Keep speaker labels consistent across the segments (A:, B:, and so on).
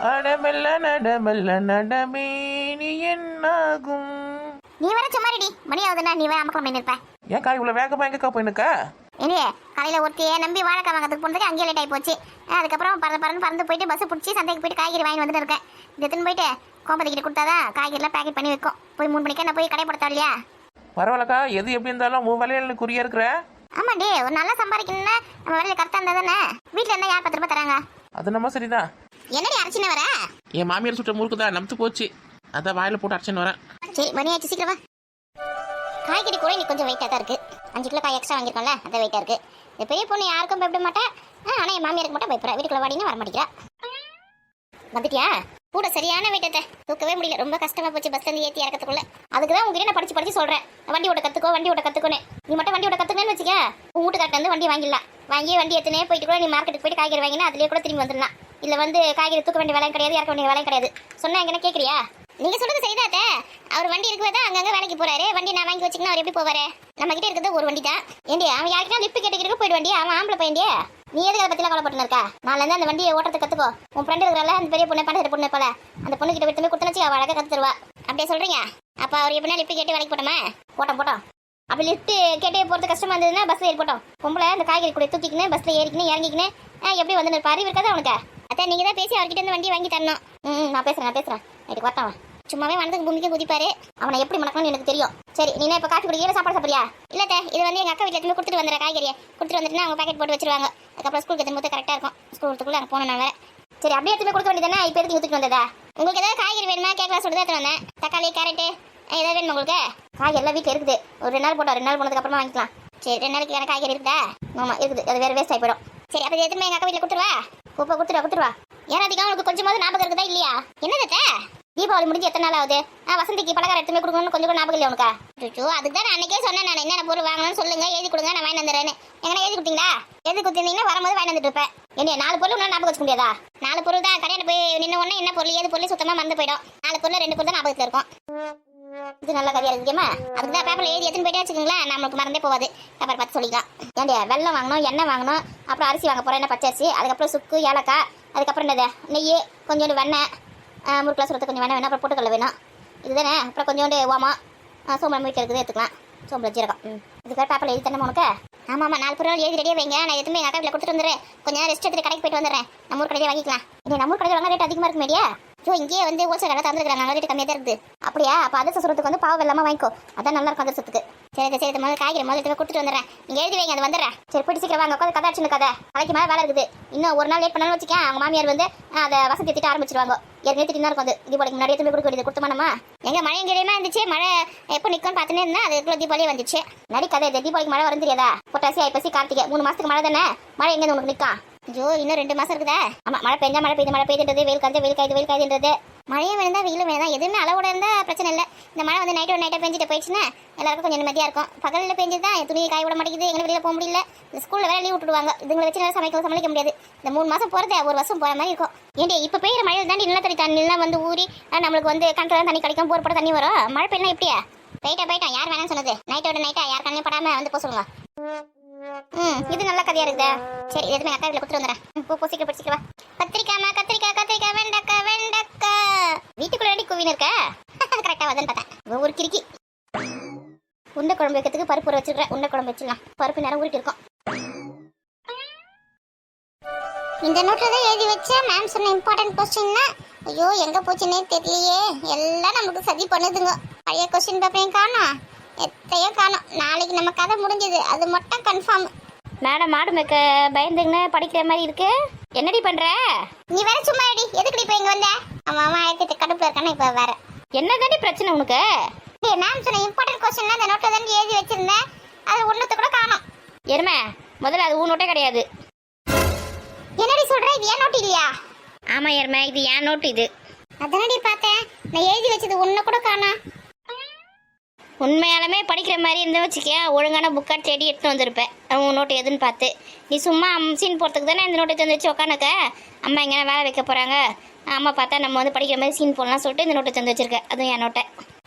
A: அடமெல்ல நடமெல்ல நடமே நீ என்னாகும்.
B: நீ வர சும்மாடி மணி ஆகுதுன்னா நீ வேற அமக்கம் பண்ணி இருப்ப.
A: ஏன்க்கா இவ்வளவு வேகமா எங்கக்கா போயினுக்கா?
B: இல்லையே காலையில ஒருத்தையே நம்பி வாழைக்காய் வாங்கிறதுக்கு போனதுக்கு அங்கேயே லேட் ஆகி போச்சு. அதுக்கப்புறம் பறந்து போயிட்டு பஸ் பிடிச்சி சந்தைக்கு போயிட்டு காய்கறி வாங்கி வந்துட்டு இருக்கேன். இது எடுத்துன்னு போயிட்டு கோம்பதிக்கிட்ட கொடுத்தாதான் காய்கறிலாம் பேக்கெட் பண்ணி வைக்கும். போய் 3 மணிக்கு நான் போய் கடைப்படுத்தா இல்லையா?
A: பரவாயில்லக்கா, எது எப்படி இருந்தாலும் உன் வேலையில குறியா இருக்கிற.
B: ஆமாண்டி, ஒரு நல்லா சம்பாதிக்கணும்னா நம்ம வேலையில கரெக்டா இருந்தா தானே. வீட்டுல இருந்தா யார் 10 ரூபாய் தராங்க?
A: அது நம்ம சரிதான்.
B: என்னடி அரைச்சின்னு வர?
A: என் மாமியார் சுட்ட முறுக்கு தான் நம்பத்து போச்சு, அதான் வாயில போட்டு அரைச்சின்னு வரேன்.
B: சரி மணி ஆச்சு, சீக்கிரமா. காய்கறி கூட இன்னைக்கு கொஞ்சம் வெயிட்டாக தான் இருக்கு. 5 கிலோ காய் எக்ஸ்ட்ரா வாங்கியிருக்கோம்ல, அதான் வெயிட்டாக இருக்கு. இந்த பெரிய பொண்ணு யாருக்கும் பயப்பட மாட்டேன், ஆனால் என் மாமியாருக்கு மட்டும் பயப்படுறா. வீட்டுக்குள்ள வாடினா வர மாட்டேங்கிறா. வந்துட்டியா? கூட சரியான வெயிட்டத்தை தூக்கவே முடியல, ரொம்ப கஷ்டமா போச்சு பஸ்ல இருந்து ஏற்றி இறக்கத்துக்குள்ள. அதுக்கு தான் உங்ககிட்ட நான் படிச்சு சொல்றேன், வண்டி ஓட்ட கத்துக்கோன்னு. நீ மட்டும் வண்டி ஓட்ட கத்துக்கணும்னு வச்சுக்க, உன் வீட்டுக்கார்ட்ட வந்து வண்டி வாங்கிடலாம். வண்டி எத்தனே போயிட்டு கூட நீ மார்க்கெட்டுக்கு போயிட்டு காய்கறி வாங்கினா அதுலேயே கூட திரும்பி வந்துடலாம். இல்லை வந்து காய்கறி தூக்க வேண்டிய வேலையும் கிடையாது, இறக்க வேண்டிய வேலையும் கிடையாது. சொன்னா எங்கன்னா கேட்குறியா? நீங்க சொல்றது செய்தாத்த. அவர் வண்டி இருக்குவதா அங்கங்க வேலைக்கு போறாரு. வண்டி நான் வாங்கி வச்சுக்கணும், அவர் எப்படி போவாரு? நம்ம கிட்ட இருக்கிறது ஒரு வண்டி தான். ஏண்டி அவன் யாருக்கா லிஃப்ட் கேட்டுக்கிட்டு போயிட்டு வண்டி, அவன் ஆம்பளை பையன்டியே. நீ எதுக்கு அதை பத்திலாம் கவலைப்பட்டு இருக்கா? நாளில இருந்து அந்த வண்டியை ஓட்டுறதுக்கு கத்துக்கோ. உன் ஃப்ரெண்ட் இருக்கிறால அந்த பெரிய பொண்ணு, பணத்தை பொண்ணு போல, அந்த பொண்ணு கிட்ட விட்டு கொடுத்தனச்சு அவள் அழகா கத்து தருவா. அப்படியே சொல்றீங்க? அப்ப அவர் எப்படின்னா லிஃப்ட் கேட்டு வேலைக்கு போட்டோம். அப்படி லிஃப்ட் கேட்டே போறது கஷ்டமா இருந்ததுன்னா பஸ்ல ஏறி போட்டோம். பொம்பளை அந்த காய்கறி கூட தூக்கிக்கின்னு பஸ்ல ஏறிக்கின்னு இறங்கிக்கின்னு எப்படி வந்து அறிவு இருக்காது அவனுக்கு? அதான் நீங்க தான் பேசி அவர்கிட்ட இருந்து வண்டி வாங்கி தரணும். நான் பேசுறேன் நைட்டு வரட்டான். சும்மாவே வந்ததுக்கு பூமிக்கு குதிப்பாரு. அவனை எப்படி மணக்கணும்னு எனக்கு தெரியும். சரி, நீ இப்ப காஃபி குடிக்கிற, சாப்பாடு சாப்பிடுறியா? இல்ல இது வந்து எங்க அக்கா வீட்டுல எடுத்து கொடுத்துட்டு வந்துடுற காய்கறியை கொடுத்துட்டு வந்துட்டுனா அவங்க பேக்கெட் போட்டு வச்சிருவாங்க. அதுக்கப்புறம் ஸ்கூலுக்கு எடுத்து கரெக்டா இருக்கும். ஸ்கூலுக்குள்ள அங்கே போனேன் நான். சரி, அப்படியே எடுத்து கொடுக்க வேண்டியதானே. இப்போ எதுக்கு ஊற்றிட்டு வந்ததா? உங்களுக்கு ஏதாவது காய்கறி வேணுமா கேட்கலாம் சொல்லிட்டு தான் வந்தேன். தக்காளி, கேரட்டு ஏதாவது வேணும் உங்களுக்கு? காய்கறி எல்லாம் வீட்டில் இருக்குது. ஒரு 2 நாள் போட்டோம், 2 நாள் போனதுக்கு அப்புறமா வாங்கிக்கலாம். சரி, 2 நாளைக்கு எனக்கு காய்கறி இருக்குதா? ஆமா இருக்குது, அது வேற வேஸ்ட் ஆகி போயிடும். சரி, அப்போ எதுவுமே எங்க அக்கா வீட்டில் கொடுத்துருவா. ஏன் அதிகம் உங்களுக்கு கொஞ்சமாவது ஞாபகம் இருக்குதா இல்லையா? என்னதே தீபாவளி முடிஞ்சு எத்தனை நாள் ஆகுது? வசந்திக்கு பலகாரம் எடுத்துமே கொடுக்கணும்னு கொஞ்சம் கூட ஞாபகம் இல்லை உனக்கு? அதுக்கு தான் அன்னைக்கே சொன்னேன் நான், என்னென்ன பொருள் வாங்கணும்னு சொல்லுங்க, எழுதி கொடுங்க, நான் வாங்கி வந்துடுறேன்னு. எங்கன்னா எழுதி கொடுத்தீங்களா? எழுதி கொடுத்தீங்கன்னா வரும்போது வாங்கி வந்துட்டு இருப்பேன். என்ன 4 பொருள் உன்னால ஞாபகம் வச்சுக்க முடியாதா? 4 பொருள் தான். கடையில் போய் நின்ன உடனே என்ன பொருள் ஏது பொருள் சுத்தமா மறந்து போயிடும். 4 பொருள் 2 பொருள் தான் ஞாபகத்தில் இருக்கும். இது நல்ல கதையா இருக்குமா? அதுக்கு தான் பேப்பர்ல எழுதி எடுத்துன்னு போயிட்டே வச்சுக்கோங்களேன், நம்மளுக்கு மறந்தே போகாது. பேப்பர் பார்த்து சொல்லிக்கலாம். ஏன்டியா வெள்ளம் வாங்கணும், எண்ணெய் வாங்கணும், அப்புறம் அரிசி வாங்க போறேன், என்ன பச்சரிசி, அதுக்கப்புறம் சுக்கு, ஏலக்காய், அதுக்கப்புறம் என்னது நெய், கொஞ்சோண்டு வெண்ணெய், முறுக்கில் சுரத்து கொஞ்சம் வேணும், அப்புறம் பொட்டுக்கடலை வேணும். இதுதானே. அப்புறம் கொஞ்சோண்டு ஓமம், சோம்பு வீட்டில் இருக்குது எடுத்துக்கலாம். சோம்பு ஜீரகம். இதுக்காக பேப்பரில் எழுதி தரணும் உனக்கு? ஆமாம் 4 பொருள் எழுதி ரெடியாக வைங்க. நான் எதுவுமே எங்கள் அக்கா வீட்டில் கொடுத்துட்டு வந்துடுறேன். கொஞ்சம் நேரம் ரெஸ்ட் எடுத்துட்டு கடைக்கு போயிட்டு வந்துடுறேன். நம்ம ஊர் கடையில் வாங்கிக்கலாம். இல்லை நம்ம ஊர் கடையில் வாங்க ரேட் அதிகமாக இருக்கு மேடியா? இங்கேயே வந்து ஹோல்சேல் கடை தந்துருக்காங்க, அங்கே ரேட்டு கம்மியாக தான் இருக்குது. அப்படியா? அப்போ அதிர்ஷ்ட சுரத்துக்கு வந்து பாவம் இல்லாமல் வாங்கிக்கோ, அதான் நல்லா இருக்கும் அதிர்ஷ்டத்துக்கு. சரி, முதல்ல காய்கறி முதல்ல கொடுத்துட்டு வந்துடுறேன். நீங்கள் எழுதி வைங்க, அது வந்துடுறேன். சரி, போயிட்டு சீக்கிரம் வாங்க, உட்காந்து கதை அடிச்சுன்னு கதை. கதைக்கு மேலே வேலை இருக்குது. இன்னும் ஒரு நாள் லேட் பண்ணாலும் வச்சுக்கேன், அவங்க மாமியார் வந்து அதை வசதி திட்ட ஆரம்பிச்சிருவாங்க. ஏற்கனவே திட்டினா இருக்கும். அது தீபாவளிக்கு முன்னாடி எடுத்து கொடுக்க வேண்டியது கொடுத்தோமா? எங்க மழை எங்கேயுமே இருந்துச்சு. மழை எப்போ நிற்கும்னு பார்த்துன்னு இருந்தா அதுக்குள்ள தீபாவளியே வந்துச்சு. நடிக்காத, இந்த தீபாவளிக்கு மழை வரும் தெரியாதா? பொட்டாசி, ஐப்பசி, கார்த்திகை 3 மாசத்துக்கு மழை தானே. மழை எங்கே உங்களுக்கு நிற்கா? ஐயோ, இன்னும் 2 மாசம் இருக்குதா? ஆமா, மழை பெய்யுதுன்றது, வெயில் காய்துன்றது. மழையும் வேணுதா வெயிலும் வேணுதா, எதுவுமே அளவோட இருந்தா பிரச்சனை இல்லை. இந்த மழை வந்து நைட்டை பெஞ்சிட்டு போயிடுச்சுன்னா எல்லாருக்கும் கொஞ்சம் நிம்மதியா இருக்கும். பகலில் பெஞ்சுதான் துணியை காய விட மாட்டேங்குது, எங்களை வெளியில போக முடியல. இந்த ஸ்கூல்ல வேற லீவ் விட்டுடுவாங்க. இதுங்களை வச்சு நல்லா சமாளிக்க முடியாது. இந்த 3 மாசம் போறது 1 வருஷம் போற மாதிரி இருக்கும். ஏன்டி இப்ப பெய்யுற மழையில் தாண்டி நிலத்தடி தண்ணிலாம் வந்து ஊறி நம்மளுக்கு வந்து கண்ட்ரோல் தண்ணி கிடைக்கும், போர் போட தண்ணி வரும். மழை பெய்யலாம் எப்படியா? போயிட்டா யார் வேணாம்னு சொன்னது? நைட்டா யார் கண்ணையும் படாம வந்து போக சொல்லுங்க. இது நல்ல கதையா இருக்குதா? சரி, எதுவுமே அக்கா வீட்டில் கொடுத்துட்டு வந்துடுறேன். போ சீக்கிரம் படிச்சுக்கவா. கத்திரிக்காய் வெண்டக்கா வீட்டுக்குள்ள ரெடி குவின்னு இருக்க. கரெக்டா வந்து பார்த்தேன். ஒரு கிறுக்கி. உண்டை குழம்பு வைக்கிறதுக்கு பருப்பு வச்சிருக்கேன். உண்டை குழம்பு வச்சிடலாம். பருப்பு நேரம் ஊறிட்டு இருக்கும். இந்த நோட்ல தான் எழுதி வச்ச மேம் சொன்ன இம்பார்ட்டன்ட் கொஸ்டின்னா, ஐயோ எங்க போச்சுன்னே தெரியலையே. எல்லாம் நமக்கு சதி பண்ணுதுங்க. பழைய கொஸ்டின் பேப்பரையும் காணோம், எத்தையும் காணோம். நாளைக்கு நம்ம கதை முடிஞ்சது, அது மட்டும் கன்ஃபார்ம்.
C: மேடம் மாடு மேய்க்க பயந்துங்கன்னு படிக்கிற மாதிரி இருக்கு. என்னடி பண்ற?
B: நீ வேற சும்மா அடி. எதுக்கு இப்ப இங்க வந்த? அவன் ஆயிரத்தி கடுப்புல இருக்கானே. இப்ப வேற
C: என்னதாண்டி பிரச்சனை உனக்கு?
B: மேம் சொன்ன இம்பார்ட்டன்ட் கொஸ்டின் அந்த நோட்ல தான் எழுதி வச்சிருந்தேன், அது ஒண்ணுத்த கூட காணோம்.
C: எருமை, முதல்ல அது உன் நோட்டே கிடையாது.
B: என்னடி சொல்ற? இது ஏன் நோட்டு இல்லையா?
C: ஆமா எருமை, இது ஏன் நோட்டு. இது
B: அதானடி பார்த்தேன், நான் எழுதி வச்சது ஒண்ணு கூட காணோம்.
C: உண்மையாலுமே படிக்கிற மாதிரி இருந்தா வச்சுக்க, ஒழுங்கான புக்கா தேடி எடுத்து வந்திருப்பேன். உன் நோட்டு எதுன்னு பார்த்து. நீ சும்மா சீன் போகிறதுக்கு தானே இந்த நோட்டை எடுத்து வச்சு உட்காந்துக்க. அம்மா எங்கன்னா வேலை வைக்க போறாங்க, அம்மா பார்த்தா நம்ம வந்து படிக்கிற மாதிரி சீன் போடலாம் சொல்லிட்டு இந்த நோட்டை தந்து வச்சிருக்கேன். அதுவும் என் நோட்டை.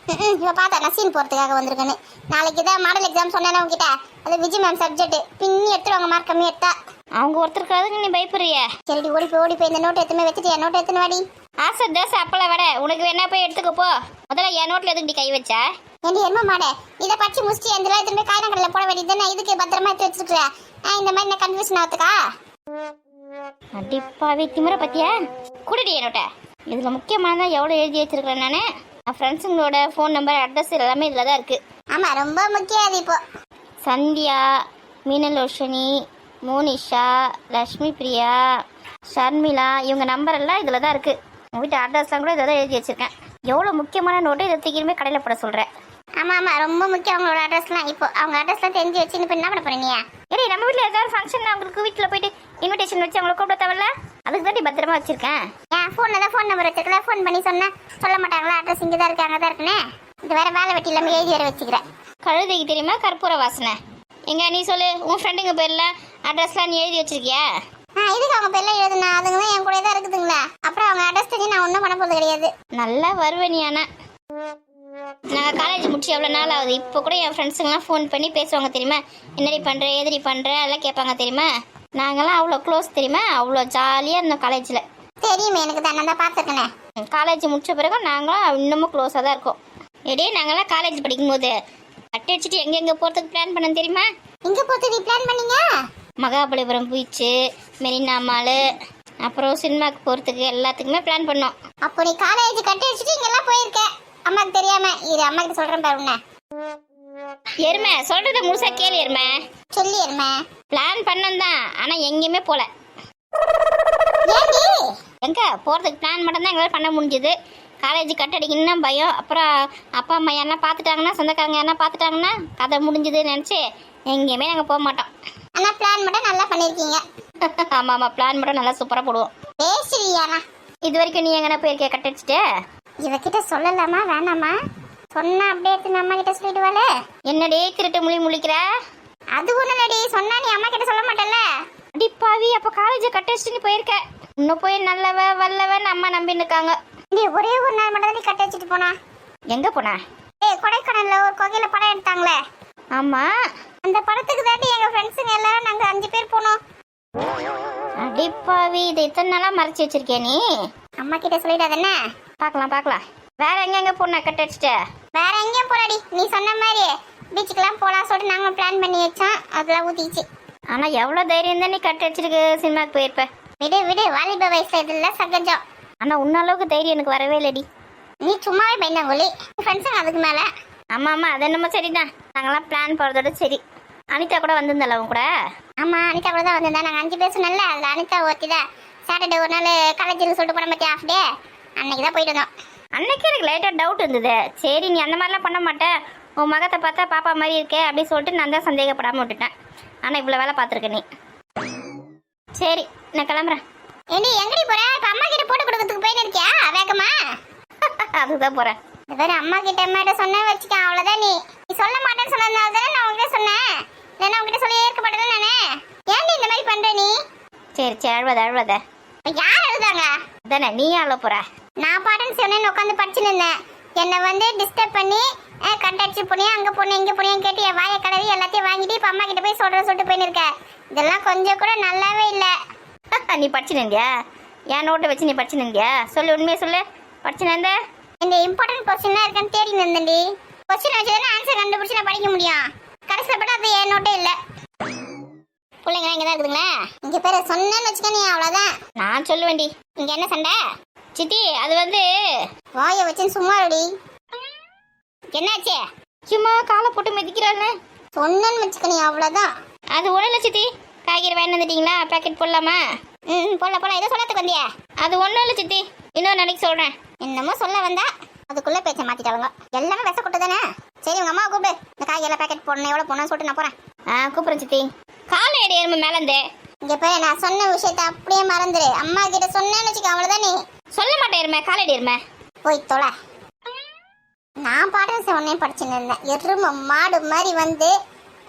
B: இவ பார்த்தா நான் சீன் போகிறதுக்காக வந்திருக்கேன்னு. நாளைக்கு தான் மாடல் எக்ஸாம் சொன்னேன் உங்ககிட்ட, அது விஜய் மேம் சப்ஜெக்ட். பின்னி எடுத்துருவாங்க, மார்க் கம்மி எடுத்தா.
C: அவங்க ஒருத்தருக்காக நீ பயப்படுறிய?
B: சரிடி, ஓடி போய் இந்த நோட்டை எடுத்துமே வச்சுட்டு என் நோட்டை எடுத்துன்னு வாடி.
C: ஆசை தோசை அப்பளம் வடை உனக்கு வேணா போய் எடுத்துக்க போ. முதல்ல என் நோட்டில் எதுக்கு கை வச்சா?
B: ஏண்டி எரும மாடே, இதை படிச்சு முடிச்சுட்டு அந்த திரும்பி காய்கறியில் போட வேண்டியது தானே, இதுக்கு பத்திரமா எடுத்து வச்சிருக்கிற. இந்த மாதிரி நான் கன்ஃபியூஷன் ஆகுதுக்கா.
C: அடிப்பாவே திமிர பத்தியா குடிடி என்னோட்ட. இதில் முக்கியமானதான் எவ்வளோ எழுதி வச்சிருக்கிறேன் நான். என் ஃப்ரெண்ட்ஸுங்களோட ஃபோன் நம்பர் அட்ரஸ் எல்லாமே இதில் தான் இருக்குது.
B: ஆமாம், ரொம்ப முக்கியம் அது. இப்போ
C: சந்தியா, மீனலோஷினி, மோனிஷா, லக்ஷ்மி பிரியா, ஷர்மிளா இவங்க நம்பர் எல்லாம் இதில் தான் இருக்குது. உங்கள் வீட்டு அட்ரஸ்லாம் கூட இதில் தான் எழுதி வச்சுருக்கேன். எவ்வளோ முக்கியமான நோட்டு இதை தூக்கியுமே கடையில் போட சொல்கிறேன்.
B: ஆமாம் ஆமாம், ரொம்ப முக்கியம் அவங்களோட அட்ரஸ்லாம். இப்போ அவங்க அட்ரஸ்லாம் தெரிஞ்சு வச்சு இப்போ என்ன பண்ண போகிறீங்க?
C: ஏடி நம்ம வீட்டில் ஏதாவது ஃபங்க்ஷன் அவங்களுக்கு வீட்டில் போயிட்டு இன்விடேஷன் வச்சு அவங்கள கூப்பிட தேவையில்ல, அதுக்கு தான் பத்திரமா வச்சுருக்கேன்.
B: ஏன் ஃபோனில் தான் ஃபோன் நம்பர் வச்சுருக்கல, ஃபோன் பண்ணி சொன்னால் சொல்ல மாட்டாங்களா? அட்ரஸ் இங்கே தான் இருக்குது, அங்கே தான் இருக்குன்னு. இது வேறு வேலை வெட்டி இல்லாமல் எழுதி வேறு வச்சுக்கிறேன்.
C: கழுதைக்கு தெரியுமா கற்பூர வாசனை? எங்க நீ சொல்லு, உன் ஃப்ரெண்டுங்க பேர்ல அட்ரஸ்லாம் நீ எழுதி வச்சிருக்கியா?
B: இதுக்கு அவங்க பேர்லாம் எழுதுனா அதுங்க தான் என் கூட தான் இருக்குதுங்களா. அப்புறம் அவங்க அட்ரஸ் தெரிஞ்சு நான் ஒன்றும் பண்ண போகிறது கிடையாது.
C: நல்லா வருவேன் நீ. ஆனால் நாங்கள் காலேஜ் முடிச்சு எவ்வளோ நாள் ஆகுது, இப்போ கூட என் ஃப்ரெண்ட்ஸுங்கெல்லாம் ஃபோன் பண்ணி பேசுவாங்க தெரியுமா? என்னடி பண்ணுற ஏதடி பண்ணுற எல்லாம் கேட்பாங்க தெரியுமா? நாங்கள்லாம் அவ்வளோ க்ளோஸ் தெரியுமா? அவ்வளோ ஜாலியாக இருந்தோம் காலேஜில்.
B: தெரியுமே, எனக்கு தான், நான் தான் பார்த்துருக்கேனே.
C: காலேஜ் முடிச்ச பிறகு நாங்களும் இன்னமும் க்ளோஸாக தான் இருக்கோம். எடே நாங்கள்லாம் காலேஜ் படிக்கும்போது கட்டி வச்சுட்டு எங்கெங்கே போகிறதுக்கு பிளான் பண்ணோம் தெரியுமா?
B: இங்கே போகிறதுக்கு பிளான் பண்ணீங்க?
C: மகாபலிபுரம் பீச்சு, மெரினா மாலு, அப்புறம் சினிமாக்கு போகிறதுக்கு எல்லாத்துக்குமே பிளான் பண்ணோம்.
B: அப்போ நீ காலேஜ் கட்டி வச்சுட்டு இங்கெல்லாம் போயிருக்க அம்மாக்கு தெரியாம? இது அம்மா கிட்ட சொல்கிறேன் பாரு. உன்ன
C: எருமை சொல்கிறத முழுசா கேளு எருமை.
B: சொல்லி எருமை.
C: பிளான் பண்ணோம் தான், ஆனால் எங்கேயுமே போகல.
B: ஏண்டி?
C: எங்கே போகிறதுக்கு பிளான் மட்டும் தான் எங்களால் பண்ண முடிஞ்சுது. காலேஜ் கட்டடிக்கணும்னா பயம். அப்புறம் அப்பா அம்மா யாரெல்லாம் பார்த்துட்டாங்கன்னா, சொந்தக்காரங்க யாரெல்லாம் பார்த்துட்டாங்கன்னா கதை முடிஞ்சுதுன்னு நினச்சி எங்கேயுமே நாங்கள் போக மாட்டோம்.
B: ஆனால் பிளான் மட்டும் நல்லா பண்ணியிருக்கீங்க.
C: ஆமாம் ஆமாம், பிளான் மட்டும் நல்லா சூப்பராக போடுவோம்.
B: பேசுறியாண்ணா?
C: இது வரைக்கும் நீ எங்கன்னா போயிருக்கிய கட்டடிச்சிட்டு?
B: இவகிட்ட சொல்லலாமா வேணாமா? சொன்னா அப்படியே எடுத்து அம்மா கிட்ட சொல்லிடுவாளே.
C: என்னடே திருட்டு முழிக்கிற?
B: அது ஒண்ணு இல்லடி, சொன்னா நீ அம்மா கிட்ட சொல்ல மாட்டல்ல.
C: அடிப்பாவி, அப்போ காலேஜை கட்டடிச்சுட்டு நீ போயிருக்க. இன்னும் போய் நல்லவ வல்லவன்னு அம்மா நம்பின்னு இருக்காங்க.
B: நீ ஒரே ஒரு நாள் மட்டும் தான் நீ கட்டி வச்சுட்டு போனா.
C: எங்கே போனா?
B: கொடைக்கானல்ல ஒரு கோகையில படம் எடுத்தாங்களே.
C: ஆமாம்,
B: அந்த படத்துக்கு தாண்டி எங்க ஃப்ரெண்ட்ஸுங்க எல்லாரும் நாங்க 5 பேர் போனோம்.
C: அடிப்பாவி, இதை இத்தனை நாளாக மறைச்சி வச்சிருக்கே நீ.
B: அம்மா கிட்ட சொல்லிடாதண்ணே.
C: பார்க்கலாம். வேற எங்கெங்க போனா கட்டடிச்சிட்டு?
B: வேற எங்கேயும் போறாடி, நீ சொன்ன மாதிரி பீச்சுக்கெல்லாம் போலாம் சொல்லிட்டு நாங்க பிளான் பண்ணி வச்சோம். அதெல்லாம் ஊத்திச்சு.
C: ஆனால் எவ்வளோ தைரியம் தான் நீ கட்டடிச்சிருக்கு சினிமாக்கு போயிருப்ப.
B: விடு, வாலிப வயசுல இதெல்லாம் சகஜம்.
C: ஆனால் உன்ன அளவுக்கு தைரியம் எனக்கு வரவே இல்லடி.
B: நீ சும்மாவே பயந்தாங்கொல்லி, ஃப்ரெண்ட்ஸுங்க அதுக்கு மேல.
C: ஆமாம், அது என்னமோ சரிதான். நாங்களாம் பிளான் போகிறதோட சரி. அனிதா கூட வந்திருந்தால அவன் கூட?
B: ஆமா, அனிதா கூட தான் வந்திருந்தா. நாங்கள் 5 பேர் சொன்னல, அதில் அனிதா ஒருத்தி தான். சாட்டர்டே ஒரு நாள் காலேஜுக்கு சொல்லிட்டு போன பற்றி ஆஃப் டே அன்னைக்கு தான் போயிட்டு வந்தோம்.
C: அன்னைக்கு எனக்கு லைட்டாக டவுட் இருந்தது. சரி நீ அந்த மாதிரிலாம் பண்ண மாட்டேன், உன் மகத்தை பார்த்தா பாப்பா மாதிரி இருக்கே அப்படின்னு சொல்லிட்டு நான் தான் சந்தேகப்படாமல் விட்டுட்டேன். ஆனால் இவ்வளோ வேலை பார்த்துருக்க நீ. சரி நான் கிளம்புறேன்.
B: ஏண்டி எங்கடி போற? இப்போ அம்மா கிட்ட போட்டு கொடுக்கறதுக்கு போயிட்டு இருக்கியா வேகமா?
C: அதுதான் போகிறேன்.
B: வேற அம்மா கிட்ட அம்மாட்ட சொன்ன வச்சுக்க, அவ்வளோதான். நீ சொல்ல மாட்டேன்னு சொன்னதுனால தானே நான் உங்ககிட்ட சொன்னேன். இல்லைன்னா உங்ககிட்ட சொல்லி ஏற்க மாட்டேன்னு நானே. ஏன்டி இந்த மாதிரி பண்ற நீ?
C: சரி அழுவத.
B: யார் எழுதாங்க?
C: தானே நீ அழுவ போற?
B: நான் பாட்டுன்னு சொன்னேன்னு உட்காந்து படிச்சுன்னு இருந்தேன். என்னை வந்து டிஸ்டர்ப் பண்ணி கண்டடிச்சு போனியா, அங்கே போனேன் இங்கே போனியான்னு கேட்டு என் வாயை கலவி எல்லாத்தையும் வாங்கிட்டு இப்போ அம்மா கிட்ட போய் சொல்லிட்டு போயின்னு இருக்க. இதெல்லாம் கொஞ்சம் கூட நல்லாவே இல்லை.
C: நீ படிச்சுனியா? என் நோட்டை வச்சு நீ படிச்சுனியா? சொல்லு, உண்மையை சொல்லு. படிச்சுனேந்த
B: இந்த இம்பார்ட்டன்ட் கொஸ்டின்லாம் இருக்கான்னு தேடி இருந்தேன்டி. கொஸ்டின் வச்சு தானே ஆன்சர் கண்டுபிடிச்சு நான் படிக்க முடியும். கடைசியில் பட்டு அது என் நோட்டே இல்லை. பிள்ளைங்களாம் இங்கே தான் இருக்குதுங்களா? இங்கே பேரை சொன்னேன்னு வச்சுக்க நீ அவ்வளோதான்.
C: நான் சொல்லுவேண்டி.
B: இங்கே என்ன சண்டை?
C: சித்தி அது வந்து
B: வாயை வச்சுன்னு சும்மா ரெடி. என்னாச்சு?
C: சும்மா காலை போட்டு மிதிக்கிறான்னு
B: சொன்னேன்னு வச்சுக்க நீ அவ்வளோதான்.
C: அது ஒன்றும் இல்லை சித்தி. காய்கறி வாங்கி வந்துட்டீங்களா? பேக்கெட் போடலாமா?
B: போடலாம். ஏதோ சொல்லத்துக்கு வந்தியா?
C: அது ஒன்றும் இல்லை சித்தி, இன்னொரு நாளைக்கு சொல்கிறேன்.
B: என்னமோ சொல்ல வந்தா அதுக்குள்ளே பேச்சை மாற்றிட்டாளுங்க. எல்லாமே விஷ கொட்டு தானே. சரி உங்கள் அம்மா கூப்பிடு. இந்த காய்கறிலாம் பேக்கெட் போடணும், எவ்வளோ போடணும்னு சொல்லிட்டு நான் போகிறேன்.
C: கூப்பிட்றேன் சித்தி. காலை எடு எருமை மேலேந்தே.
B: இங்கே போய் நான் சொன்ன விஷயத்த அப்படியே மறந்துடு. அம்மா கிட்ட சொன்னேன்னு வச்சுக்க அவ்வளோதான். நீ
C: சொல்ல மாட்டேன் எருமை, காலை எடு எருமை.
B: போய் தொலை. நான் பாட்டு சொன்னே படிச்சுன்னு இருந்தேன். எருமை மாடு மாதிரி வந்து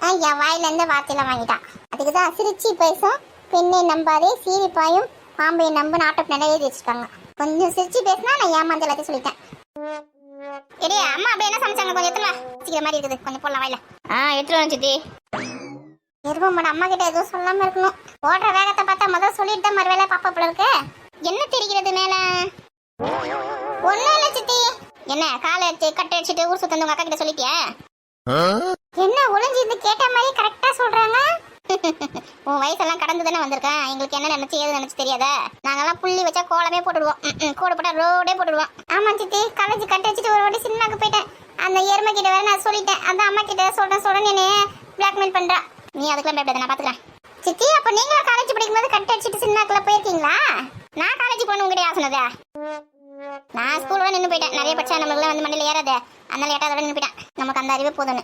B: என் வாயிலேருந்து வார்த்தையெல்லாம் வாங்கிட்டான். அதுக்கு தான் சிரிச்சு பேசும் பெண்ணை நம்பாதே சீரி பாயும் பாம்பை நம்பு நாட்டை நிறைய எழுதி வச்சுருக்காங்க. கொஞ்சம் சிரிச்சு பேசினா நான் ஏமாந்து எல்லாத்தையும் சொல்லிட்டேன். எடே அம்மா அப்படியே என்ன சமைச்சாங்க? கொஞ்சம் எடுத்துலாம் சீக்கிரம் மாதிரி இருக்குது. கொஞ்சம் போடலாம் வாயில.
C: எடுத்துருவேன் சித்தி.
B: எருமை மாடு அம்மா கிட்ட எதுவும் சொல்லாமல் இருக்கணும். ஓடுற வேகத்தை பார்த்தா முதல்ல சொல்லிட்டு தான் மறு வேலை பாப்பா போல இருக்கு. என்ன தெரிகிறது மேலே? ஒண்ணும் இல்ல சித்தி. என்ன காலை கட்டை அடிச்சுட்டு ஊர் சுத்த உங்க அக்கா கிட்ட சொல்லிட்டியா? என்ன ஒளிஞ்சு இருந்து கேட்ட மாதிரி கரெக்டா சொல்றாங்க. உன் வயசெல்லாம் கடந்து தானே வந்திருக்கேன். எங்களுக்கு என்ன நினைச்சு ஏது நினைச்சு தெரியாதா? நாங்கெல்லாம் புள்ளி வச்சா கோலமே போட்டுடுவோம். கோடு போட்டா ரோடே போட்டுடுவோம். ஆமா சித்தி, காலேஜ் கட்ட வச்சுட்டு ஒரு வாட்டி சினிமாக்கு போயிட்டேன். அந்த எருமை கிட்ட வேற நான் சொல்லிட்டேன். அந்த அம்மா கிட்ட சொல்றேன் என்ன பிளாக்மெயில் பண்றா. நீ அதுக்கெல்லாம் பயப்படாத, நான் பாத்துக்கிறேன். சித்தி, அப்ப நீங்களும் காலேஜ் படிக்கும்போது கட்ட அடிச்சுட்டு சினிமாக்குள்ள போயிருக்கீங்களா? நான் காலேஜ் போன உங்ககிட்ட யார் சொன்னதா? நான் ஸ்கூலோட நின்று போயிட்டேன். நிறைய படிச்சா நம்மளுக்கு வந்து மண்ணில் ஏறாத. அதனால ஏட்டாதோட நின்று போயிட்டேன். நமக்கு அந்த அறிவே போதும்னு.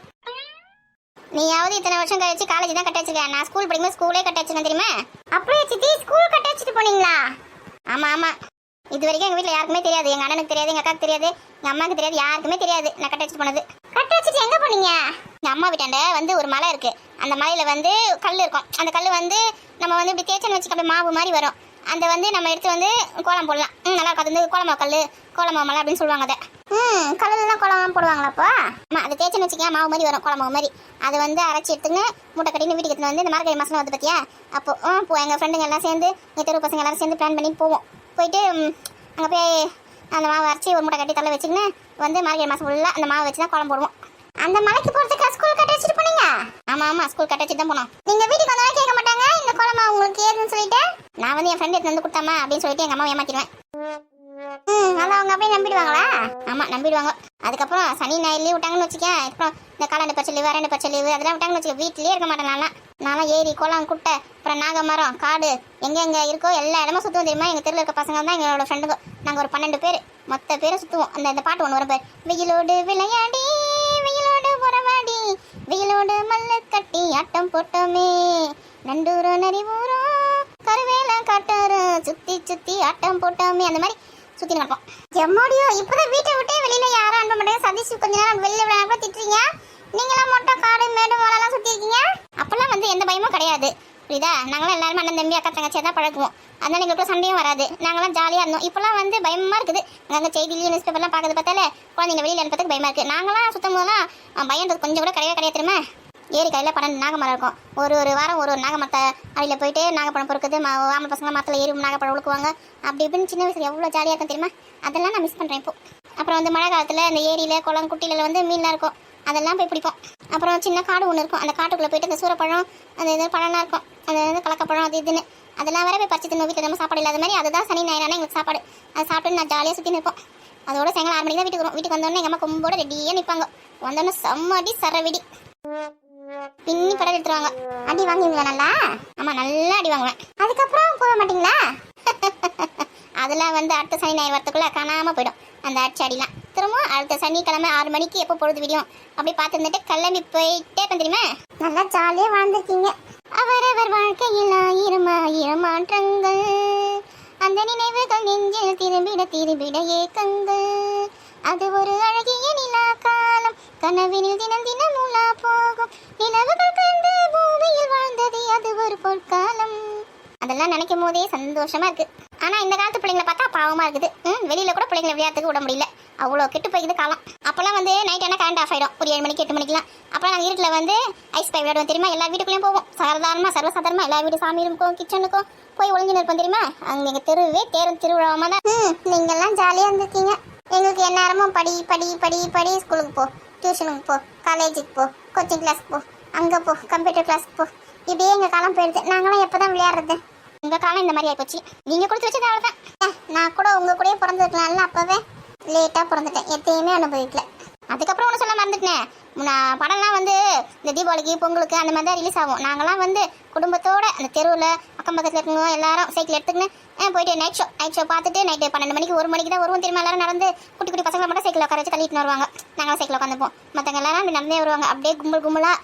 B: நீயாவது இத்தனை வருஷம் கழிச்சு காலேஜ் தான் கட்ட வச்சிருக்கேன். நான் ஸ்கூல் படிக்கும்போது ஸ்கூலே கட்ட வச்சிருந்தேன் தெரியுமா? அப்படியே சித்தி, ஸ்கூல் கட்ட வச்சுட்டு போனீங்களா? ஆமா ஆமா. இது வரைக்கும் எங்க வீட்டுல யாருக்குமே தெரியாது. எங்க அண்ணனுக்கு தெரியாது, எங்க அக்காக்கு தெரியாது, எங்க அம்மாக்கு தெரியாது, யாருக்குமே தெரியாது நான் கட்ட வச்சுட்டு போனது. கட்ட வச்சுட்டு எங்க போனீங்க? எங்க அம்மா வீட்டாண்ட வந்து ஒரு மலை இருக்கு. அந்த மலையில வந்து கல் இருக்கும். அந்த கல் வந்து நம்ம வந்து இப்படி தேய்ச்சன்னு வச்சுக்க அப்படியே மாவு மாதிரி வரும். அந்த வந்து நம்ம எடுத்து வந்து கோலம் போடலாம். நல்லா இருக்கும். அது வந்து கோலமாவு கல், கோலமாவு மலை அப்படின்னு சொல்லுவாங்க. அதை கல்லுலாம் கோலம் போடுவாங்களாப்போ? ஆமா, அது தேய்ச்சன்னு வச்சுக்க மாவு மாதிரி வரும், கோலமாவு மாதிரி. அதை வந்து அரைச்சி எடுத்துங்க மூட்டை கட்டின்னு வீட்டுக்கு எடுத்துன்னு வந்து இந்த மார்கழி மாசம் வந்து பார்த்தியா? அப்போ எங்கள் ஃப்ரெண்டுங்க எல்லாம் சேர்ந்து எங்கள் தெரு பசங்க எல்லாரும் சேர்ந்து பிளான் பண்ணி போவோம். போயிட்டு அங்கே போய் அந்த மாவு அரைச்சி ஒரு மூட்டை கட்டி தள்ள வச்சுக்கின்னு வந்து மார்கழி மாதம் ஃபுல்லாக அந்த மாவு வச்சு தான் கோலம் போடுவோம். அந்த மலைக்கு போகிறதுக்கு ஸ்கூல் கட்ட வச்சுட்டு போனீங்க? ஆமாம், ஸ்கூல் கட்ட வச்சுட்டு தான் போனோம். நீங்கள் வீட்டுக்கு வந்தாலும் கேட்க மாட்டாங்க இந்த கோலமாவு உங்களுக்கு ஏதுன்னு சொல்லிட்டு? நான் வந்து என் ஃப்ரெண்டு எடுத்து வந்து கொடுத்தாமா அப்படின்னு சொல்லிட்டு எங்கள் அம்மாவை ஏமாத்திடுவேன். நல்லா அவங்க அப்படியே நம்பிடுவாங்களா? ஆமாம், நம்பிடுவாங்க. அதுக்கப்புறம் சனி ஞாயிறு லீவ் விட்டாங்கன்னு வச்சுக்கேன். அதுக்கப்புறம் இந்த காலாண்டு பச்சை லீவு, அரண்டு பச்சை லீவு அதெல்லாம் விட்டாங்கன்னு வச்சுக்க வீட்டிலேயே இருக்க மாட்டேன். நான்லாம் ஏரி குளம் குட்டை அப்புறம் நாகமரம் காடு எங்கெங்கே இருக்கோ எல்லா இடமும் சுற்றுவோம் தெரியுமா? எங்கள் தெருவில் இருக்க பசங்க தான் எங்களோட ஃப்ரெண்டுங்க. நாங்கள் ஒரு 12 பேர் மொத்த பேரை சுற்றுவோம். இந்த பாட்டு ஒன்று வரும் பாரு. வெயிலோடு விளையாடி வெயிலோடு புறவாடி வெயிலோடு மல்லு கட்டி ஆட்டம் போட்டோமே நண்டூரம் நரிவூரம் கருவேல காட்டாரும் சுற்றி சுற்றி ஆட்டம் போட்டோமே அந்த மாதிரி சுற்றி நடப்போம். எம்மோடியோ இப்போதான் வீட்டை விட்டே வெளியில யாரும் அனுப்ப மாட்டேங்க. சதீஷ் கொஞ்ச நேரம் வெளியில விளையாட திட்டுறீங்க. நீங்களாம் மொட்டை காடு மேடு மலைலாம் சுற்றி இருக்கீங்க. அப்பெல்லாம் வந்து எந்த பயமும் கிடையாது, புரியுதா? நாங்களாம் எல்லாரும் அண்ணன் தம்பி அக்கா தங்கச்சியாக தான் பழகுவோம். அதனால எங்களுக்கு சண்டையும் வராது. நாங்களாம் ஜாலியாக இருந்தோம். இப்போல்லாம் வந்து பயமா இருக்குது. நாங்கள் செய்திலையும் நியூஸ் பேப்பர்லாம் பார்க்கறது பார்த்தாலே குழந்தைங்க வெளியில் அனுப்பதுக்கு பயமா இருக்குது. நாங்களாம் சுத்தம் போதெல்லாம் பயன்றது கொஞ்சம் கூட கிடையாது தெரியுமா? ஏரி கையில் 12 நாகமரம் இருக்கும். ஒரு வாரம் ஒரு நாகமரத்தை அடியில் போயிட்டு நாகப்பழம் பொறுக்குது. ஆம்பளை பசங்க மரத்தில் ஏறி நாகப்பழம் உழுக்குவாங்க. அப்படி இப்படின்னு சின்ன வயசுல எவ்வளோ ஜாலியாக இருக்கும் தெரியுமா? அதெல்லாம் நான் மிஸ் பண்ணுறேன் இப்போ. அப்புறம் வந்து மழை காலத்தில் இந்த ஏரியில் குளம் குட்டியில் வந்து மீன்லாம் இருக்கும். அதெல்லாம் போய் பிடிப்போம். அப்புறம் சின்ன காடு ஒன்று இருக்கும். அந்த காட்டுக்குள்ளே போயிட்டு அந்த சூரப்பழம் அந்த இது பழம்லாம் இருக்கும். அந்த வந்து கலக்கப்பழம் அது இதுன்னு அதெல்லாம் வேற போய் பறிச்சு தின்னு வீட்டில் நம்ம சாப்பாடு இல்லாத மாதிரி அதுதான் சனி ஞாயிறான எங்களுக்கு சாப்பாடு. அதை சாப்பிட்டு நான் ஜாலியாக சுற்றி நிற்போம். அதோட சாயங்காலம் 6 மணிக்கு தான் வீட்டுக்கு வரும். வீட்டுக்கு வந்தோடனே எங்கள் அம்மா கும்போட ரெடியாக நிற்பாங்க. வந்தோடனே செம்மடி சரவெடி பின்னி படம் எடுத்துருவாங்க. அடி வாங்குவீங்களா? நல்லா? ஆமா, நல்லா அடி வாங்குவேன். அதுக்கப்புறம் போக மாட்டீங்களா? அதெல்லாம் வந்து அடுத்த சனி ஞாயிறு வரத்துக்குள்ள காணாம போயிடும் அந்த அடிச்சு அடிலாம். திரும்ப அடுத்த சனிக்கிழமை 6 மணிக்கு எப்போ பொழுது விடியும் அப்படி பார்த்துருந்துட்டு கிளம்பி போயிட்டே தெரியுமா? நல்லா ஜாலியாக வாழ்ந்துருக்கீங்க. அவரவர் வாழ்க்கையில் 1000 மாற்றங்கள் அந்த நினைவுகள் நெஞ்சில் திரும்பிட ஏக்கங்கள். அது ஒரு அழகிய நிலா காலம் கனவினில் தினம் தினம் உலா போகும் நிலவுகள் கண்டு பூமியில் வாழ்ந்தது அது ஒரு பொற்காலம். அதெல்லாம் நினைக்கும் போதே சந்தோஷமா இருக்கு. ஆனா இந்த காலத்து பிள்ளைங்களை பார்த்தா பாவமா இருக்குது. வெளியில கூட பிள்ளைங்களை விளையாட்டுக்கு விட முடியல, அவ்வளோ கெட்டு போய்க்குது காலம். அப்பெல்லாம் வந்து நைட் ஆனால் கரண்ட் ஆஃப் ஆயிடும். ஒரு 7 மணிக்கு 8 மணிக்கெல்லாம். அப்போ நாங்கள் வீட்டில் வந்து ஐஸ் பை விளையாடுவோம் தெரியுமா? எல்லா வீட்டுக்குள்ளேயும் போவோம். சர்வசாதாரணமாக எல்லா வீட்டு சாமி ரூமுக்கும் கிச்சனுக்கும் போய் ஒளிஞ்சுன்னு இருப்போம் தெரியுமா? அங்கே எங்கள் தெருவே தேரும் திருவிழாவாக தான். நீங்கள்லாம் ஜாலியாக இருந்திருக்கீங்க. எங்களுக்கு எந்நேரமும் படி படி படி படி ஸ்கூலுக்கு போ, டியூஷனுக்கு போ, காலேஜுக்கு போ, கோச்சிங் கிளாஸுக்கு போ, அங்கே போ, கம்ப்யூட்டர் கிளாஸுக்கு போ. இப்படியே எங்கள் காலம் போயிடுது. நாங்களாம் எப்போ தான் விளையாடுறது? உங்கள் காலம் இந்த மாதிரி ஆகிப்போச்சு. நீங்கள் கொடுத்து வச்சது அவ்வளோதான். நான் கூட உங்கள் கூடயே பிறந்திருக்கலாம்ல. அப்போவே லேட்டாக பிறந்துட்டேன், எத்தையுமே அனுபவிக்கல. அதுக்கப்புறம் ஒன்று சொல்ல மறந்துட்டேன். படம்லாம் வந்து இந்த தீபாவளிக்கு பொங்கலுக்கு அந்த மாதிரி தான் ரிலீஸ் ஆகும். நாங்களாம் வந்து குடும்பத்தோடு அந்த தெருவில் அக்கம் பக்கத்தில் இருக்கவங்க எல்லாரும் சைக்கிள் எடுத்துக்கின்னு போயிட்டு நைட் ஷோ பார்த்துட்டு நைட்டு 12 மணிக்கு 1 மணிக்கு தான் வருவோம் தெரியுமா? எல்லாரும் நடந்து குட்டி குட்டி பசங்களை மட்டும் சைக்கிள் உட்கார வச்சு தள்ளிட்டு வருவாங்க. நாங்களும் சைக்கிள் உட்காந்துப்போம். மற்றவங்க எல்லாரும் அப்படி நடந்தே வருவாங்க. அப்படியே கும்பலாக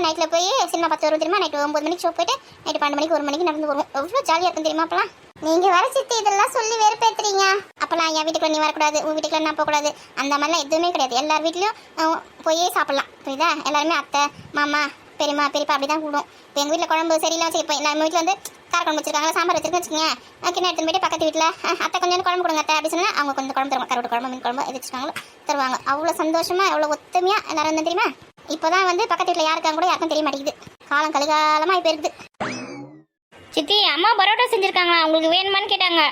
B: நைட்டில் போய் சினிமா 10 வருவோம் தெரியுமா? நைட்டு 9 மணிக்கு ஷோ போயிட்டு நைட்டு 12 மணிக்கு 1 மணிக்கு நடந்து வருவோம். எவ்வளோ ஜாலியாக இருக்கும் தெரியுமா? அப்போலாம் நீங்கள் வர சித்தி இதெல்லாம் சொல்லி வெறுப்பேற்றுறீங்க. அப்போல்லாம் என் வீட்டுக்குள்ள நீ வரக்கூடாது, உங்கள் வீட்டுக்குள்ள நான் போகக்கூடாது, அந்த மாதிரிலாம் எதுவுமே கிடையாது. எல்லார் வீட்லேயும் போய் சாப்பிட்லாம், புரியுதா? எல்லாருமே அத்தை மாமா பெரியம்மா பெரியப்பா அப்படி தான் கூடும். இப்போ எங்கள் வீட்டில் குழம்பு சரியில்லை வச்சு இப்போ நம்ம வீட்டில் வந்து காரக்குழம்பு வச்சிருக்காங்க, சாம்பார் வச்சிருக்கேன்னு வச்சுக்கோங்க. கிண்ண எடுத்துன்னு போயிட்டு பக்கத்து வீட்டில் அத்தை கொஞ்சம் குழம்பு கொடுங்க அத்தை அப்படி சொன்னால் அவங்க கொஞ்சம் குழம்பு தருவாங்க. கருவாட்டு குழம்பு மீன் குழம்பு எது வச்சுருக்காங்களோ தருவாங்க. அவ்வளோ சந்தோஷமாக எவ்வளோ ஒத்துமையாக எல்லாரும் வந்து தெரியுமா? இப்போ தான் வந்து பக்கத்து வீட்டில் யாருக்காங்க கூட யாருக்கும் தெரிய மாட்டேங்குது. காலம் கலிகாலமாக இப்போ இருக்குது.
C: சித்தி, அம்மா பரோட்டா செஞ்சுருக்காங்களா? உங்களுக்கு வேணுமான்னு கேட்டாங்க.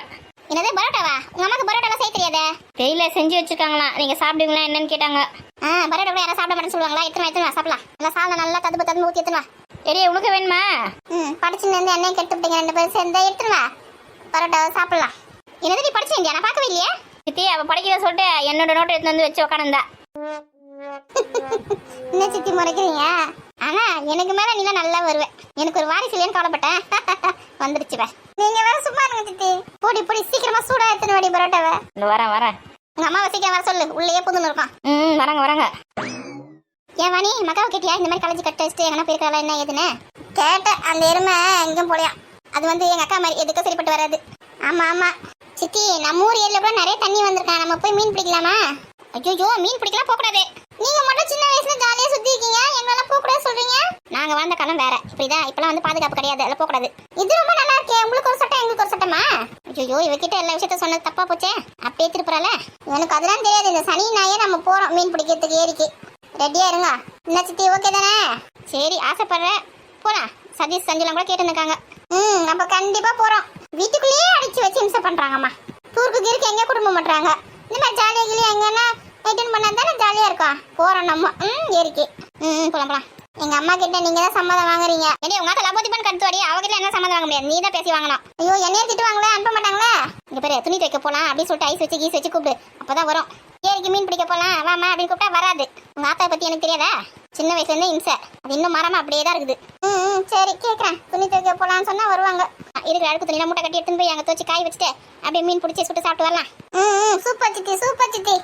B: என்னது பரோட்டாவா? உங்க அம்மாக்கு பரோட்டாலாம் செய்ய தெரியாதே.
C: தெரியல, செஞ்சு வச்சிருக்காங்களாம். நீங்க சாப்பிடுவீங்களா என்னன்னு கேட்டாங்க.
B: பரோட்டா கூட யாரும் சாப்பிட மாட்டேன்னு சொல்லுவாங்களா? எடுத்துன்னு வா சாப்பிடலாம். நல்லா சாதம் நல்லா ததும்பு ஊற்றி எடுத்துன்னு வா.
C: சரி, உனக்கு வேணுமா?
B: படிச்சுன்னு இருந்து எண்ணெய் கெடுத்து விட்டீங்க 2 பேரும் சேர்ந்து எடுத்துன்னு வா. பரோட்டாவை சாப்பிடலாம். என்னது நீ படிச்சு இந்தியா? நான் பார்க்கவே இல்லையே.
C: சித்தி அவ படிக்கிற சொல்லிட்டு என்னோட நோட்டை எடுத்து வந்து வச்சு உட்காந்துருந்தா.
B: என்ன சித்தி முறைக்கிறீங்க? ஆனா எனக்கு மேல நீ நல்லா வருவேன். எனக்கு ஒரு வாரிசு இல்லைன்னு கவலைப்பட்டேன். வந்துருச்சு வே. நீங்க வேற சும்மா இருங்க சித்தி. போடி சீக்கிரமா சூடா எடுத்துன்னு வாடி பரோட்டாவை.
C: வரேன்.
B: உங்க அம்மாவை சீக்கிரம் வர சொல்லு. உள்ளேயே புதுன்னு இருக்கான்.
C: வராங்க.
B: ஏன் வாணி மக்காவை கேட்டியா? இந்த மாதிரி காலேஜ் கட்ட வச்சுட்டு எங்கன்னா போயிருக்கலாம் என்ன ஏதுன்னு கேட்டேன். அந்த எருமை எங்கேயும் போலையா. அது வந்து எங்க அக்கா மாதிரி எதுக்கும் சரிப்பட்டு வராது. ஆமா சித்தி, நம்ம ஊர் ஏரியில கூட நிறைய தண்ணி வந்திருக்கான். நம்ம போய் மீன் பிடிக்கலாமா? ஐயோ, மீன் பிடிக்கலாம் போக கூடாது. நீங்க மட்டும் சின்ன வயசுல ஜாலியா சுத்தி இருக்கீங்க, எங்கெல்லாம் போக கூடாது சொல்றீங்க? நாங்க வாழ்ந்த காலம் வேற. இப்படிதான் இப்பெல்லாம் வந்து பாதுகாப்பு கிடையாது, அதெல்லாம் போக கூடாது. இது ரொம்ப நல்லா இருக்கே. உங்களுக்கு ஒரு சட்டம் எங்களுக்கு ஒரு சட்டமா? ஐயோ, இவகிட்ட எல்லா விஷயத்த சொன்னது தப்பா போச்சே. அப்படியே திருப்புறால. எனக்கு அதெல்லாம் தெரியாது. இந்த சனி நாயே நம்ம போறோம் மீன் பிடிக்கிறதுக்கு ஏரிக்கு. ரெடியா இருங்க. என்ன சித்தி, ஓகே தானே? சரி, ஆசைப்படுறேன். போலாம். சதீஷ் சஞ்சலம் கூட கேட்டு இருக்காங்க. நம்ம கண்டிப்பா போறோம். வீட்டுக்குள்ளேயே அடிச்சு வச்சு இம்சை பண்றாங்கம்மா. டூருக்கு கீருக்கு எங்க குடும்பம் பண்றாங்க. இந்த மாதிரி ஜாலியா கிளியா எங்கன்னா மெயின்டைன் பண்ணா தானே ஜாலியா இருக்கும். போறோம் நம்ம ஏரிக்கு. போலாம். எங்க அம்மா கிட்ட நீங்க தான் சம்மதம் வாங்குறீங்க. ஏடி உங்க அக்கா லபோதி பண்ண கருத்து வாடி. அவகிட்ட என்ன சம்மதம் வாங்க முடியாது, நீ தான் பேசி வாங்கணும். ஐயோ, என்னைய திட்டுவாங்களே, அனுப்ப மாட்டாங்களே. இங்க பேரு துணி தைக்க போலாம் அப்படின்னு சொல்லிட்டு ஐஸ் வச்சு கீஸ் வச்சு கூப்பிடு, அப்பதான் வரும். ஏரிக்கு மீன் பிடிக்க போலாம் வாமா அப்படின்னு கூப்பிட்டா வராது. உங்க ஆத்தா பத்தி எனக்கு தெரியாதா? சின்ன வயசுல இருந்தே இம்சை. அது இன்னும் மரமா அப்படியே தான் இருக்குது. சரி கேக்குறேன். துணி தைக்க போலான்னு சொன்னா வருவாங்க. இருக்கிற அழுக்கு துணிலாம் மூட்டை கட்டி எடுத்துன்னு போய் அங்கே துவச்சி காய் வச்சுட்டு அப்படியே மீன் பிடிச்சி சுட்டு சாப்பிட்டு வரலாம். சூப்பர் சித்தி.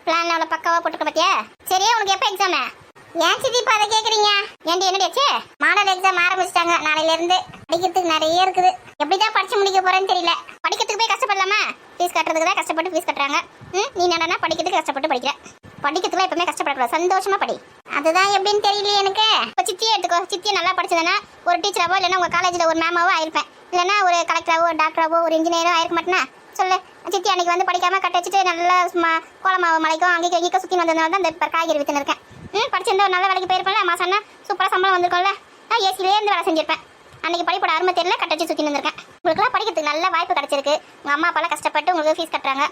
B: பிளான் அவ்வளோ பக்காவா போட்டுக்க பாத்தியா? சரியா, உனக்கு எப்போ எக்ஸாமு? ஏன் சித்தி இப்போ அதை கேட்குறீங்க? ஏன்டி என்னடியாச்சு? மாடல் எக்ஸாம் ஆரம்பிச்சிட்டாங்க. நாளையில இருந்து படிக்கிறதுக்கு நிறைய இருக்குது. எப்படிதான் படிச்சு முடிக்க போறேன்னு தெரியல. படிக்கிறதுக்கு போய் கஷ்டப்படலாமா? ஃபீஸ் கட்டுறதுக்கு தான் கஷ்டப்பட்டு ஃபீஸ் கட்டுறாங்க. நீ என்னன்னா படிக்கிறதுக்கு கஷ்டப்பட்டு படிக்கிற. படிக்கிறதுக்குலாம் எப்பவுமே கஷ்டப்படக்கூடாது, சந்தோஷமா படி. அதுதான் எப்படின்னு தெரியல எனக்கு. இப்போ சித்தியே எடுத்துக்கோ. சித்தியை நல்லா படிச்சதுன்னா ஒரு டீச்சராவோ இல்லைன்னா உங்க காலேஜில் ஒரு மேமாவோ ஆயிருப்பேன். இல்லைன்னா ஒரு கலெக்டராவோ ஒரு டாக்டராவோ ஒரு இன்ஜினியரோ ஆயிருக்க மாட்டேனா சொல்லு. சித்தி அன்னைக்கு வந்து படிக்காம கட்ட வச்சுட்டு நல்லா கோலமாவு மலைக்கும் அங்கேயும் எங்கேயும் சுற்றி வந்ததுனால தான் இந்த காய்கறி வித்துன்னு இருக்கேன். படிச்சிருந்தா ஒரு நல்ல வேலைக்கு போயிருப்பேன்ல. மாசம்னா சூப்பராக சம்பளம் வந்திருக்கோம்ல. நான் ஏசிலேயே இருந்து வேலை செஞ்சிருப்பேன். அன்னைக்கு படிப்போட அருமை தெரியல, கட்ட வச்சு சுற்றி வந்திருக்கேன். உங்களுக்குலாம் படிக்கிறதுக்கு நல்ல வாய்ப்பு கிடைச்சிருக்கு. உங்கள் அம்மா அப்பாலாம் கஷ்டப்பட்டு உங்களுக்கு ஃபீஸ் கட்டுறாங்க.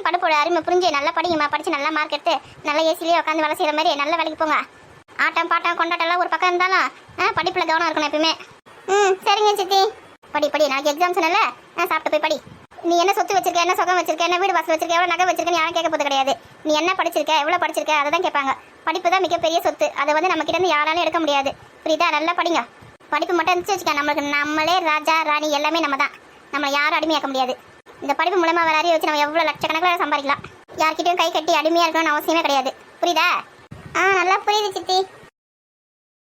B: படிப்போட அருமை புரிஞ்சு நல்லா படிங்கம்மா. படிச்சு நல்லா மார்க் எடுத்து நல்லா ஏசிலேயே உட்காந்து வேலை செய்கிற மாதிரி நல்ல வேலைக்கு போங்க. ஆட்டம் பாட்டம் கொண்டாட்டம்லாம் ஒரு பக்கம் இருந்தாலும் படிப்பில் கவனம் இருக்கணும் எப்பயுமே. சரிங்க சித்தி. படி. நாளைக்கு எக்ஸாம் சொன்னல, சாப்பிட்டு போய் படி. நீ என்ன சொத்து வச்சிருக்க, என்ன சுகம் வச்சிருக்க, என்ன வீடு வாசல் வச்சிருக்க, எவ்வளோ நகை வச்சிருக்கேன்னு யாரும் கேட்க போது கிடையாது. நீ என்ன படிச்சிருக்க, எவ்வளோ படிச்சிருக்க, அதை தான் கேட்பாங்க. படிப்பு தான் மிகப்பெரிய சொத்து. அதை வந்து நம்ம கிட்ட இருந்து யாராலும் எடுக்க முடியாது. புரியுதா? நல்லா படிங்க. படிப்பு மட்டும் இருந்துச்சு வச்சுக்க, நம்மளே ராஜா ராணி எல்லாமே நம்ம தான். நம்மளை யாரும் அடிமையாக்க முடியாது. இந்த படிப்பு மூலமா வேற அறிவு வச்சு நம்ம எவ்வளோ லட்சக்கணக்கில் சம்பாதிக்கலாம். யார்கிட்டையும் கை கட்டி அடிமையா இருக்கணும்னு அவசியமே கிடையாது. புரியுதா? நல்லா புரியுது சித்தி.